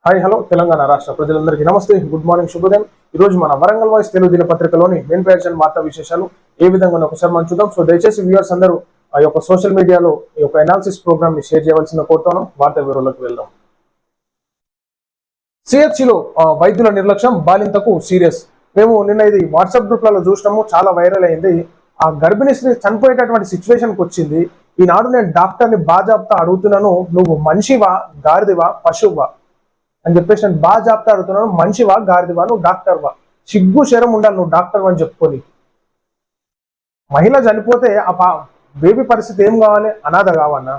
Hi hello Telangana రాష్ట్ర ప్రజలందరికీ నమస్తే, గుడ్ మార్నింగ్, శుభోదయం. ఈ రోజు మన వరంగల్ వాయిస్ తెలుగు దినపత్రికలోని మెయిన్ పేజ్ అండ్ వార్తా విశేషాలు ఏ విధంగా ఒకసారి మనం చూద్దాం. సో దయచేసి వ్యూవర్స్ అందరూ ఆ యొక్క సోషల్ మీడియాలో ఈ యొక్క అనాలిసిస్ ప్రోగ్రామ్ ని షేర్ చేయవలసిన కోరుతాను. వార్తా వివరాలకు వెళ్దాం. సిహెచ్సిలో వైద్యుల నిర్లక్ష్యం బాలింతకు సీరియస్. మేము నిన్న ఇది వాట్సాప్ గ్రూప్లలో చూసినాము, చాలా వైరల్ అయింది. ఆ గర్భిణీ స్త్రీ చనిపోయేటటువంటి సిచ్యువేషన్కి వచ్చింది. ఈనాడు నేను డాక్టర్ని బాజాబ్తా అడుగుతున్నాను, నువ్వు మనిషివా గాడిదివా పశువువా అని చెప్పేసి నేను బాజాబ్తా అడుగుతున్నాను. మనిషివా గాడిదివా, నువ్వు డాక్టర్వా? సిగ్గు శరం ఉండాలి నువ్వు డాక్టర్ అని చెప్పుకొని. మహిళ చనిపోతే ఆ బేబీ పరిస్థితి ఏం కావాలి? అనాథ కావన్నా?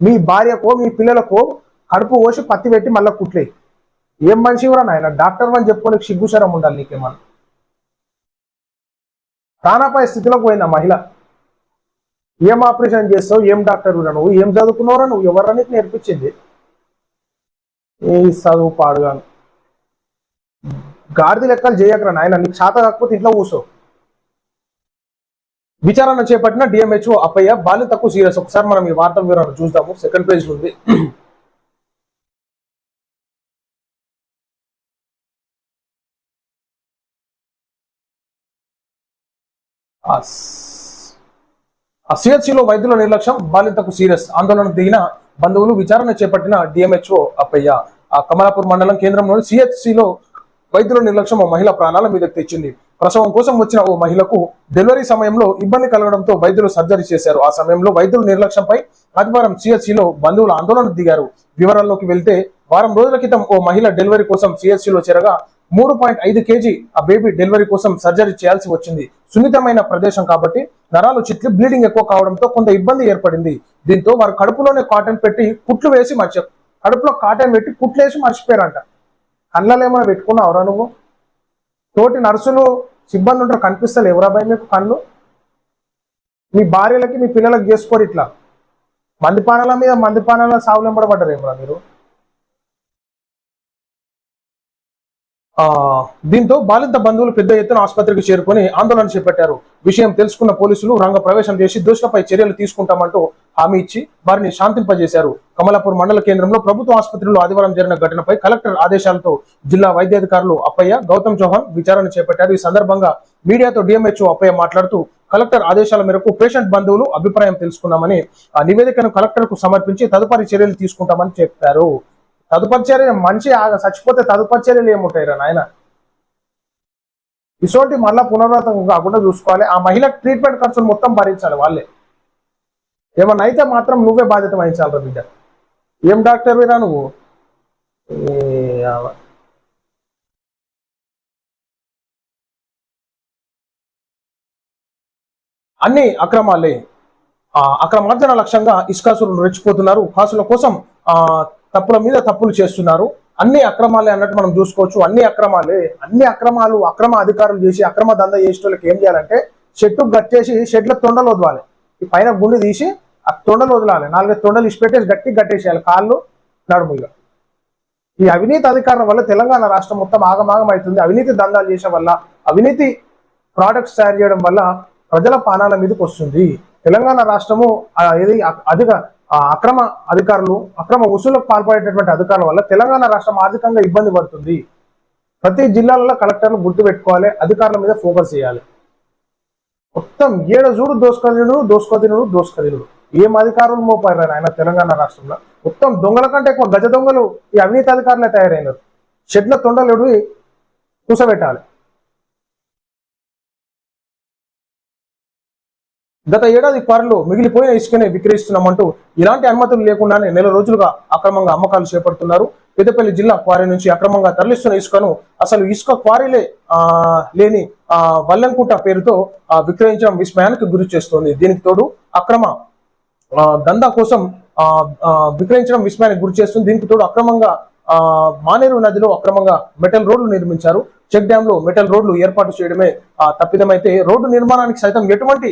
మీ భార్యకో మీ పిల్లలకో కడుపు కోసి పత్తి పెట్టి మళ్ళీ కుట్లే. ఏం మనిషివరా నాయన డాక్టర్ అని చెప్పుకొని సిగ్గు శరం ఉండాలి నీకేమన్నా? ప్రాణాపాయ స్థితిలోకి పోయిందా మహిళ. ఏం ఆపరేషన్ చేస్తావు, ఏం డాక్టర్ నువ్వు, ఏం చదువుకున్నావురా నువ్వు, ఎవరా నీకు నేర్పించింది? ఈ చదువు పాడుగాను గాడిద లెక్కలు చేయకరా నాయన, నీకు శాత కాకపోతే ఇంట్లో కూర్చో. విచారణ చేపట్టిన డిఎంహెచ్ఓ అప్పయ్య, బాలింతకు సీరియస్. ఒకసారి మనం ఈ వార్త వివరణ చూద్దాము. సెకండ్ పేజ్ ఉంది. సిహెచ్సిలో వైద్యుల నిర్లక్ష్యం బాలింతకు సీరియస్. ఆందోళన దిగిన బంధువులు, విచారణ చేపట్టిన డిఎంహెచ్ఓ అప్పయ్య. కమలాపూర్ మండలం కేంద్రంలోని సిహెచ్సిలో వైద్యుల నిర్లక్ష్యం ఓ మహిళ ప్రాణాల మీదకు తెచ్చింది. ప్రసవం కోసం వచ్చిన ఓ మహిళకు డెలివరీ సమయంలో ఇబ్బంది కలగడంతో వైద్యులు సర్జరీ చేశారు. ఆ సమయంలో వైద్యుల నిర్లక్ష్యంపై ఆదివారం సిహెచ్సిలో బంధువులు ఆందోళన దిగారు. వివరాల్లోకి వెళ్తే, వారం రోజుల క్రితం ఓ మహిళ డెలివరీ కోసం సిహెచ్సిలో చేరగా 3.5 kg ఆ బేబీ డెలివరీ కోసం సర్జరీ చేయాల్సి వచ్చింది. సున్నితమైన ప్రదేశం కాబట్టి నరాలు చిట్లి బ్లీడింగ్ ఎక్కువ కావడంతో కొంత ఇబ్బంది ఏర్పడింది. దీంతో వారు కడుపులోనే కాటన్ పెట్టి కుట్లు వేసి కడుపులో కాటన్ పెట్టి కుట్లు వేసి మర్చిపోయారంట. కళ్ళలో ఏమైనా పెట్టుకున్నావురా నువ్వు? తోటి నర్సులు సిబ్బంది ఉంటారు, కనిపిస్తలే ఎవరా భయ మీకు కళ్ళు? మీ భార్యలకి మీ పిల్లలకి చేసుకోరు ఇట్లా. మందిపానాల మీద మందిపానాల సావులెంబడబడ్డారు ఏమరా మీరు? దీంతో బాలింత బంధువులు పెద్ద ఎత్తున ఆసుపత్రికి చేరుకుని ఆందోళన చేపట్టారు. విషయం తెలుసుకున్న పోలీసులు రంగ ప్రవేశం చేసి దోషులపై చర్యలు తీసుకుంటామంటూ హామీ ఇచ్చి వారిని శాంతింపజేశారు. కమలాపూర్ మండల కేంద్రంలో ప్రభుత్వ ఆసుపత్రిలో ఆదివారం జరిగిన ఘటనపై కలెక్టర్ ఆదేశాలతో జిల్లా వైద్యాధికారులు అప్పయ్య, గౌతమ్ చౌహాన్ విచారణ చేపట్టారు. ఈ సందర్భంగా మీడియాతో డిఎంహెచ్ఓ అప్పయ్య మాట్లాడుతూ, కలెక్టర్ ఆదేశాల మేరకు పేషెంట్ బంధువులు అభిప్రాయం తెలుసుకున్నామని, ఆ నివేదికను కలెక్టర్ కు సమర్పించి తదుపరి చర్యలు తీసుకుంటామని చెప్పారు. తదుపరి చర్య మనిషి చచ్చిపోతే తదుపరి చర్యలు ఏముంటాయి రా నాయన? ఇసోటి మళ్ళా పునరావృతం కాకుండా చూసుకోవాలి. ఆ మహిళ ట్రీట్మెంట్ ఖర్చులు మొత్తం భరించాలి వాళ్ళే. ఏమన్నా అయితే మాత్రం నువ్వే బాధ్యత వహించాలి బిడ్డ. ఏం డాక్టర్ రా నువ్వు? అన్ని అక్రమాలే. అక్రమార్జన లక్ష్యంగా ఇసుకాసులు రెచ్చిపోతున్నారు. కాసుల కోసం తప్పుల మీద తప్పులు చేస్తున్నారు. అన్ని అక్రమాలే అన్నట్టు మనం చూసుకోవచ్చు. అన్ని అక్రమాలే, అన్ని అక్రమాలు. అక్రమ అధికారులు చేసి అక్రమ దందా చేసే వాళ్ళకి ఏం చేయాలంటే, షెట్టు కట్టేసి షెడ్ల తొండలు వదలాలి. ఈ పైన గుండె తీసి ఆ తొండలు వదలాలి. 4 తొండలు ఇచ్చిపెట్టేసి గట్టి కట్టేసేయాలి, కాళ్ళు నడుముగా. ఈ అవినీతి అధికారుల వల్ల తెలంగాణ రాష్ట్రం మొత్తం ఆగమాగం అవుతుంది. అవినీతి దందాలు చేసే వల్ల, అవినీతి ప్రోడక్ట్స్ తయారు చేయడం వల్ల ప్రజల పానాల మీదకి వస్తుంది. తెలంగాణ రాష్ట్రము అధిక అక్రమ అధికారులు, అక్రమ వసూళ్లకు పాల్పడేటటువంటి అధికారుల వల్ల తెలంగాణ రాష్ట్రం ఆర్థికంగా ఇబ్బంది పడుతుంది. ప్రతి జిల్లాలలో కలెక్టర్లు గుర్తు పెట్టుకోవాలి, అధికారుల మీద ఫోకస్ చేయాలి. మొత్తం ఏడు చూడు దోసుకదినుడు. ఏం అధికారులు మోపారు ఆయన తెలంగాణ రాష్ట్రంలో? మొత్తం దొంగల కంటే ఎక్కువ గజ దొంగలు ఈ అవినీతి అధికారులే తయారైనారు. షెడ్ల తొండలుడి కూసబెట్టాలి. గత ఏడాది క్వారీలో మిగిలిపోయిన ఇసుకనే విక్రయిస్తున్నామంటూ ఇలాంటి అనుమతులు లేకుండానే నెల రోజులుగా అక్రమంగా అమ్మకాలు చేపడుతున్నారు. పెద్దపల్లి జిల్లా క్వారీ నుంచి అక్రమంగా తరలిస్తున్న ఇసుకను అసలు ఇసుక క్వారీలే లేని వల్లంకుట పేరుతో విక్రయించడం విస్మయానికి గురి చేస్తోంది. దీనికి తోడు అక్రమ దందా కోసం విక్రయించడం విస్మయానికి గురి చేస్తుంది. దీనికి తోడు అక్రమంగా మానేరు నదిలో అక్రమంగా మెటల్ రోడ్లు నిర్మించారు. చెక్ డ్యామ్ లో మెటల్ రోడ్లు ఏర్పాటు చేయడమే తప్పిదమైతే, రోడ్డు నిర్మాణానికి సైతం ఎటువంటి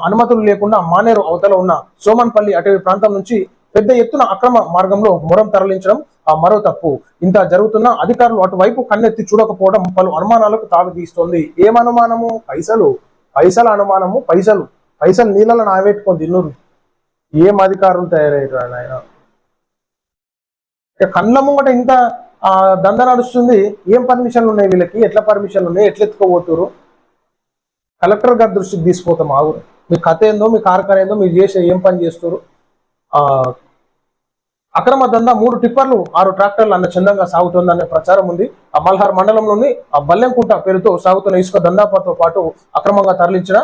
అనుమతులు లేకుండా మానేరు అవతల ఉన్న సోమన్పల్లి అటవీ ప్రాంతం నుంచి పెద్ద ఎత్తున అక్రమ మార్గంలో మొరం తరలించడం మరో తప్పు. ఇంత జరుగుతున్న అధికారులు అటువైపు కన్నెత్తి చూడకపోవడం పలు అనుమానాలకు తాగుతీస్తోంది. ఏం అనుమానము? పైసల అనుమానము. పైసలు నీళ్ళలో నావేట్టుకొని తిన్నూరు. ఏం అధికారులు తయారయ్యారు ఆయన? కళ్ళ ముంగట ఇంత దందా నడుస్తుంది. ఏం పర్మిషన్లు ఉన్నాయి వీళ్ళకి, ఎట్లా పర్మిషన్లు ఉన్నాయి, ఎట్లా ఎత్తుకోబోతున్నారు? కలెక్టర్ గారి దృష్టికి తీసుకుపోతాం. ఆగు, మీ కథ ఏందో, మీ కార్ఖాన ఏందో, మీరు చేసే ఏం పని చేస్తారు? అక్రమ దందా 3 టిప్పర్లు 6 ట్రాక్టర్లు అన్న చందంగా సాగుతోందనే ప్రచారం ఉంది. మల్హార్ మండలంలోని బల్లెంకుంట పేరుతో సాగుతున్న ఇసుక దందాతో పాటు అక్రమంగా తరలించిన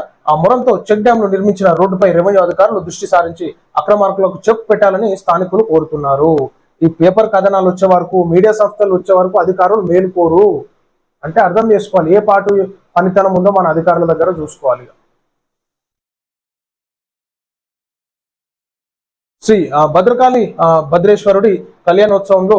మొరంతో చెక్ డ్యాంలు నిర్మించిన రోడ్డుపై రెవెన్యూ అధికారులు దృష్టి సారించి అక్రమార్కులకు చెక్ పెట్టాలని స్థానికులు కోరుతున్నారు. ఈ పేపర్ కథనాలు వచ్చే వరకు, మీడియా సంస్థలు వచ్చే వరకు అధికారులు మేలుకోరు అంటే అర్థం చేసుకోవాలి. ఏ పాటు పనితనం ఉందో మన అధికారుల దగ్గర చూసుకోవాలి. శ్రీ భద్రకాళి భద్రేశ్వరుడి కళ్యాణోత్సవంలో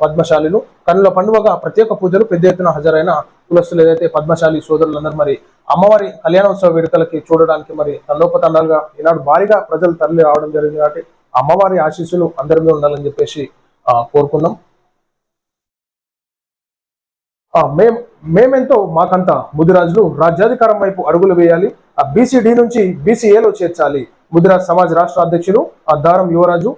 పద్మశాలిలు కన్నుల పండుగగా ప్రత్యేక పూజలు పెద్ద ఎత్తున హాజరైన కులస్తులు ఏదైతే పద్మశాలి సోదరులందరూ మరి అమ్మవారి కళ్యాణోత్సవ వేడుకలకి చూడడానికి మరి తండోపతండాలుగా ఈనాడు భారీగా ప్రజలు తరలి రావడం జరిగింది. కాబట్టి అమ్మవారి ఆశీస్సులు అందరి మీద ఉండాలని చెప్పేసి కోరుకుందాం. మేమెంతో మాకంతా ముదిరాజులు రాజ్యాధికారం వైపు అడుగులు వేయాలి, బీసీడీ నుంచి బీసీఏలో చేర్చాలి. ముదిరాజ్ సమాజ్ రాష్ట్ర అధ్యక్షులు దారం యువరాజు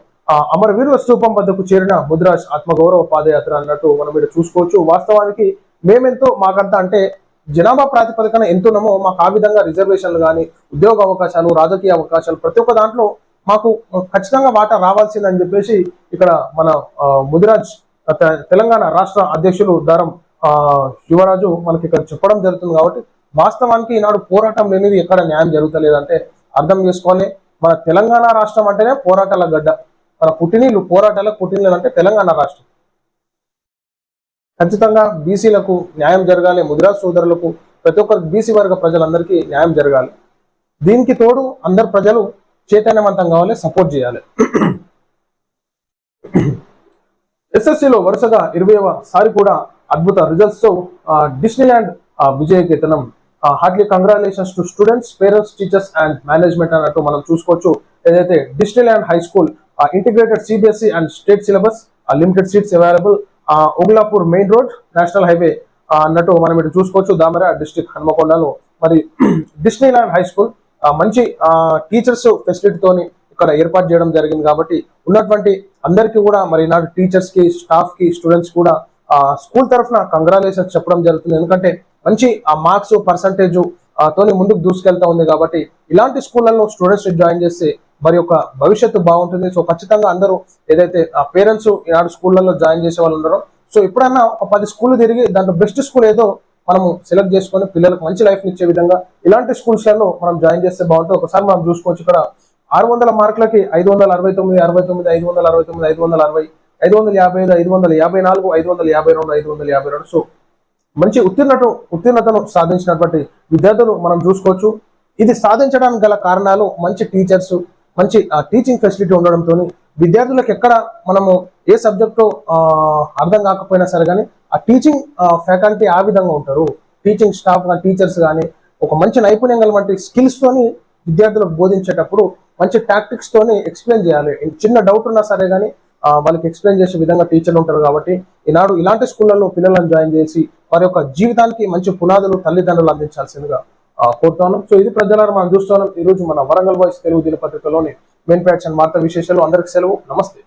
అమరవీరుల స్థూపం వద్దకు చేరిన ముదిరాజ్ ఆత్మగౌరవ పాదయాత్ర అన్నట్టు మనం ఇక్కడ చూసుకోవచ్చు. వాస్తవానికి మేమెంతో మాకంతా అంటే జనాభా ప్రాతిపదికన ఎంతున్నామో మాకు ఆ విధంగా రిజర్వేషన్లు కానీ, ఉద్యోగ అవకాశాలు, రాజకీయ అవకాశాలు ప్రతి ఒక్క దాంట్లో మాకు ఖచ్చితంగా వాటా రావాల్సిందని చెప్పేసి ఇక్కడ మన ముదిరాజ్ తెలంగాణ రాష్ట్ర అధ్యక్షులు దారం యువరాజు మనకి ఇక్కడ చెప్పడం జరుగుతుంది. కాబట్టి వాస్తవానికి ఈనాడు పోరాటం లేనిది ఎక్కడ న్యాయం జరుగుతలేదంటే అర్థం చేసుకోవాలి. మన తెలంగాణ రాష్ట్రం అంటేనే పోరాటాల గడ్డ, మన పుట్టినీళ్ళు పోరాటాలకు పుట్టినీళ్ళు అంటే తెలంగాణ రాష్ట్రం. ఖచ్చితంగా బీసీలకు న్యాయం జరగాలి, ముదిరాజ్ సోదరులకు, ప్రతి ఒక్కరు బీసీ వర్గ ప్రజలందరికీ న్యాయం జరగాలి. దీనికి తోడు అందరు ప్రజలు చైతన్యవంతం కావాలి, సపోర్ట్ చేయాలి. ఎస్ఎస్సిలో వరుసగా 20వ సారి కూడా అద్భుత రిజల్ట్స్ తో డిస్నీల్యాండ్ విజయకేతనం. Heartly congratulations to students, parents, teachers and management అన్నట్టు మనం చూసుకోవచ్చు. ఏదైతే Disneyland high school integrated CBSE and state syllabus, limited seats available, Oglapur main road, national highway అన్నట్టు మనం ఇటు చూసుకోవచ్చు. దామర డిస్ట్రిక్ట్ హన్మకొండలో మరి డిస్నీల్యాండ్ హై స్కూల్ మంచి టీచర్స్ ఫెసిలిటీతోని ఇక్కడ ఏర్పాటు చేయడం జరిగింది. కాబట్టి ఉన్నటువంటి అందరికీ కూడా మరి నాటి టీచర్స్ కి, స్టాఫ్ కి, స్టూడెంట్స్ కూడా స్కూల్ తరఫున కంగ్రాచులేషన్స్ చెప్పడం జరుగుతుంది. ఎందుకంటే మంచి మార్క్స్ పర్సంటేజ్ తోని ముందుకు దూసుకెళ్తా ఉంది. కాబట్టి ఇలాంటి స్కూళ్లలో స్టూడెంట్స్ జాయిన్ చేస్తే మరి యొక్క భవిష్యత్తు బాగుంటుంది. సో ఖచ్చితంగా అందరూ ఏదైతే పేరెంట్స్ ఈనాడు స్కూళ్లలో జాయిన్ చేసే వాళ్ళు ఉన్నారో, సో ఎప్పుడన్నా ఒక 10 స్కూల్ తిరిగి దాంట్లో బెస్ట్ స్కూల్ ఏదో మనము సెలెక్ట్ చేసుకొని పిల్లలకు మంచి లైఫ్ ఇచ్చే విధంగా ఇలాంటి స్కూల్స్లలో మనం జాయిన్ చేస్తే బాగుంటుంది. ఒకసారి మనం చూసుకోవచ్చు, ఇక్కడ 600 మార్కులకి 569, 69, 569, 560, 555, 554, 552, 552. సో మంచి ఉత్తీర్ణతను సాధించినటువంటి విద్యార్థులు మనం చూసుకోవచ్చు. ఇది సాధించడానికి గల కారణాలు మంచి టీచర్స్, మంచి టీచింగ్ ఫెసిలిటీ ఉండడంతో విద్యార్థులకు ఎక్కడ మనము ఏ సబ్జెక్టు అర్థం కాకపోయినా సరే కానీ ఆ టీచింగ్ ఫ్యాకల్టీ ఆ విధంగా ఉంటారు. టీచింగ్ స్టాఫ్ కానీ, టీచర్స్ కానీ ఒక మంచి నైపుణ్యం గల వంటి స్కిల్స్ తోని విద్యార్థులకు బోధించేటప్పుడు మంచి టాక్టిక్స్ తోని ఎక్స్ప్లెయిన్ చేయాలి. చిన్న డౌట్ ఉన్నా సరే కానీ వాళ్ళకి ఎక్స్ప్లెయిన్ చేసే విధంగా టీచర్లు ఉంటారు. కాబట్టి ఈనాడు ఇలాంటి స్కూళ్లలో పిల్లలను జాయిన్ చేసి వారి యొక్క జీవితానికి మంచి పునాదులు తల్లిదండ్రులు అందించాల్సిందిగా కోరుతాను. సో ఇది ప్రజలను మనం చూస్తున్నాం. ఈ రోజు మన వరంగల్ వాయిస్ తెలుగు దినపత్రికలోని మెయిన్ ప్యాక్స్ అండ్ వార్తా విశేషాలు. అందరికి సెలవు, నమస్తే.